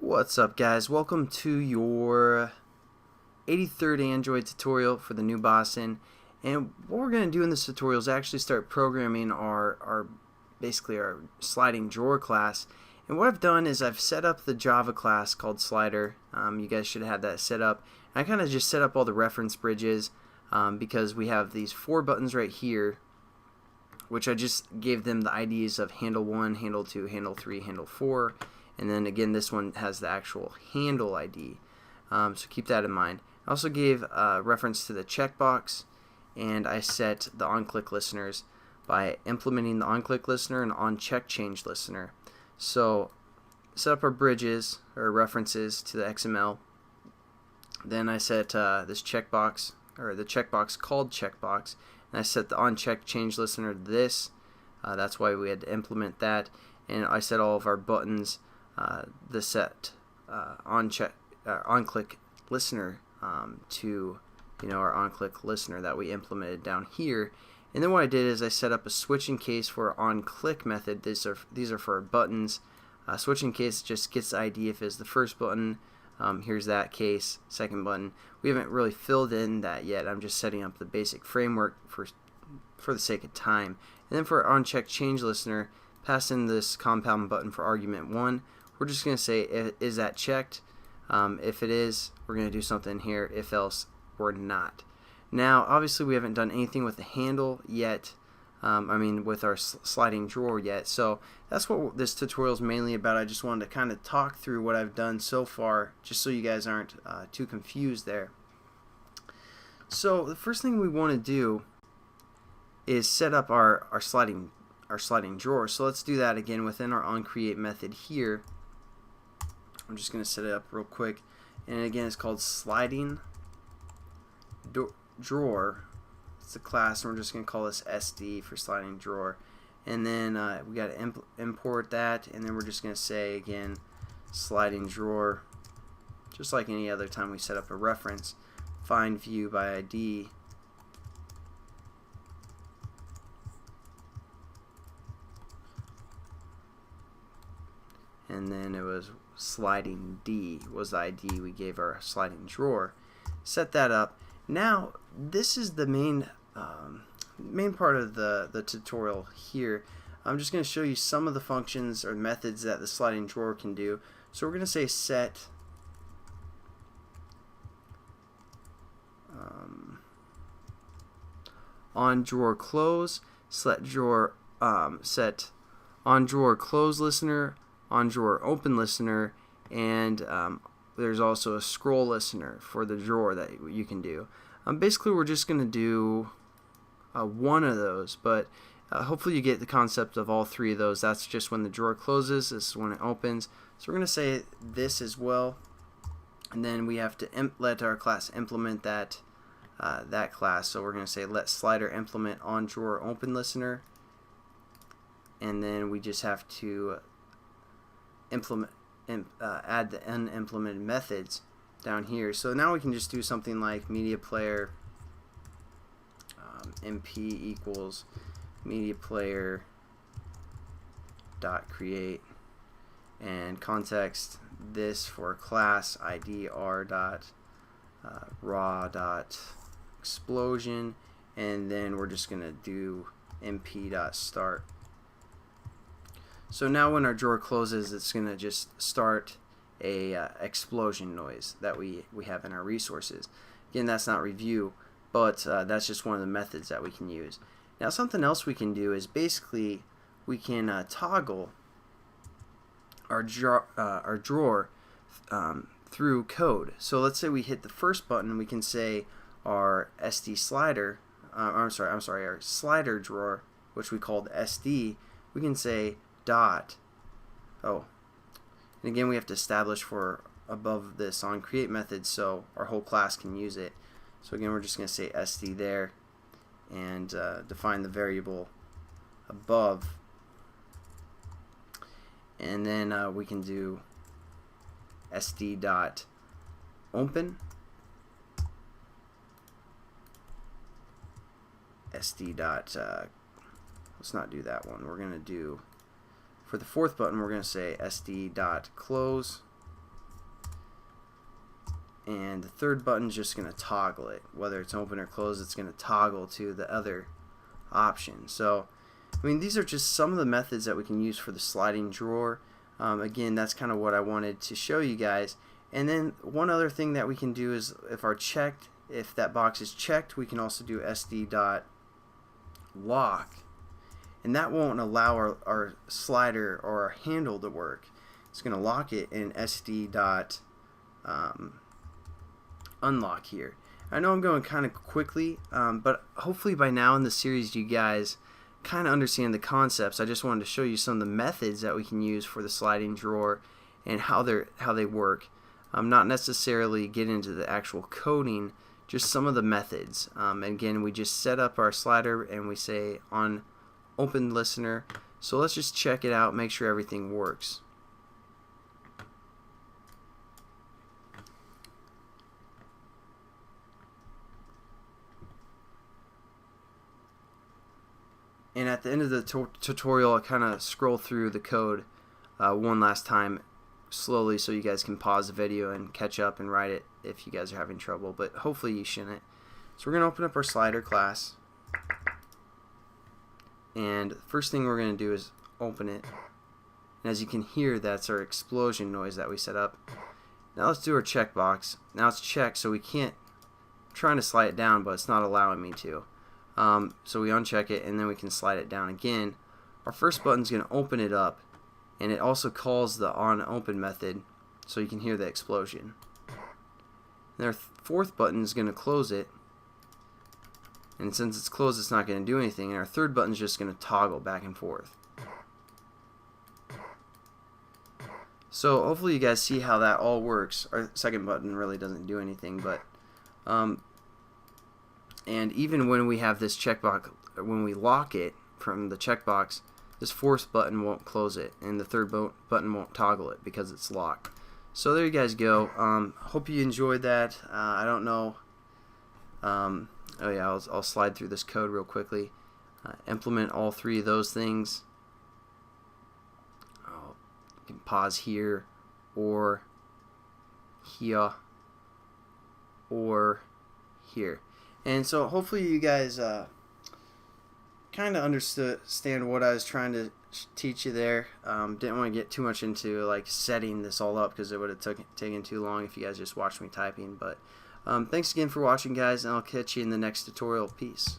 What's up, guys? Welcome to your 83rd Android tutorial for the new Boston. And what we're going to do in this tutorial is actually start programming our sliding drawer class. And what I've done is I've set up the Java class called Slider. You guys should have that set up. And I kind of just set up all the reference bridges because we have these 4 buttons right here, which I just gave them the IDs of handle 1, handle 2, handle 3, handle 4. And then again, this one has the actual handle ID, so keep that in mind. I also gave reference to the checkbox, and I set the on-click listeners by implementing the on-click listener and on-check change listener. So set up our bridges or references to the XML. Then I set this checkbox, or the checkbox called checkbox, and I set the on-check change listener to this. That's why we had to implement that. And I set all of our buttons the set on-click listener to our on-click listener that we implemented down here. And then what I did is I set up a switching case for our on-click method. These are for our buttons. Switching case just gets the ID if it's the first button. Here's that case, second button. We haven't really filled in that yet. I'm just setting up the basic framework for the sake of time. And then for our on-check change listener, pass in this compound button for argument 1. We're just going to say, is that checked? If it is, we're going to do something here. If else, we're not. Now, obviously, we haven't done anything with the handle yet. With our sliding drawer yet. So that's what this tutorial is mainly about. I just wanted to kind of talk through what I've done so far, just so you guys aren't too confused there. So the first thing we want to do is set up our sliding drawer. So let's do that again within our onCreate method here. I'm just going to set it up real quick, and again it's called SlidingDrawer. It's a class, and we're just going to call this SD for sliding drawer. And then we got to import that, and then we're just going to say again sliding drawer, just like any other time we set up a reference. Find view by ID. And then it was sliding D was the ID we gave our sliding drawer. Set that up. Now this is the main part of the tutorial here. I'm just going to show you some of the functions or methods that the sliding drawer can do. So we're going to say set on drawer close, set on drawer close listener, on drawer open listener, and there's also a scroll listener for the drawer that you can do. Basically, we're just going to do one of those, but hopefully you get the concept of all 3 of those. That's just when the drawer closes. This is when it opens. So we're going to say this as well, and then we have to let our class implement that class. So we're going to say let slider implement on drawer open listener, and then we just have to add the unimplemented methods down here. So now we can just do something like media player mp equals media player dot create, and context this for class id r dot raw dot explosion, and then we're just gonna do mp dot start. So now when our drawer closes, it's going to just start a explosion noise that we have in our resources. Again, that's not review, but that's just one of the methods that we can use. Now something else we can do is basically we can toggle our drawer through code. So let's say we hit the first button, we can say our SD slider, our slider drawer, which we called SD, we can say dot, and again we have to establish for above this on create method so our whole class can use it. So again we're just going to say SD there and define the variable above, and then we can do SD dot open, SD dot let's not do that one. We're going to do, for the 4th button, we're going to say SD dot close, and the third button is just going to toggle it. Whether it's open or closed, it's going to toggle to the other option. So I mean, these are just some of the methods that we can use for the sliding drawer. Again, that's kind of what I wanted to show you guys. And then one other thing that we can do is if that box is checked, we can also do sd.lock, and that won't allow our slider or our handle to work. It's going to lock it in sd.unlock here. I know I'm going kind of quickly, but hopefully by now in the series you guys kind of understand the concepts. I just wanted to show you some of the methods that we can use for the sliding drawer and how they work. Not necessarily get into the actual coding, just some of the methods. Again, we just set up our slider and we say on open listener. So let's just check it out, make sure everything works. And at the end of the tutorial, I kind of scroll through the code one last time slowly so you guys can pause the video and catch up and write it if you guys are having trouble, but hopefully you shouldn't. So we're going to open up our slider class, and the first thing we're going to do is open it. And as you can hear, that's our explosion noise that we set up. Now let's do our checkbox. Now it's checked, so we can't. I'm trying to slide it down, but it's not allowing me to. So we uncheck it, and then we can slide it down again. Our first button is going to open it up, and it also calls the on-open method, so you can hear the explosion. And our fourth button is going to close it, and since it's closed, it's not going to do anything. And our third button is just going to toggle back and forth. So hopefully you guys see how that all works. Our second button really doesn't do anything, but and even when we have this checkbox, when we lock it from the checkbox, this fourth button won't close it, and the third button won't toggle it because it's locked. So there you guys go. Hope you enjoyed that. I don't know. Oh yeah, I'll slide through this code real quickly. Implement all three of those things. You can pause here, or here, or here. And so hopefully you guys kind of understand what I was trying to teach you there. Didn't want to get too much into like setting this all up because it would have taken too long if you guys just watched me typing. But thanks again for watching, guys, and I'll catch you in the next tutorial. Peace.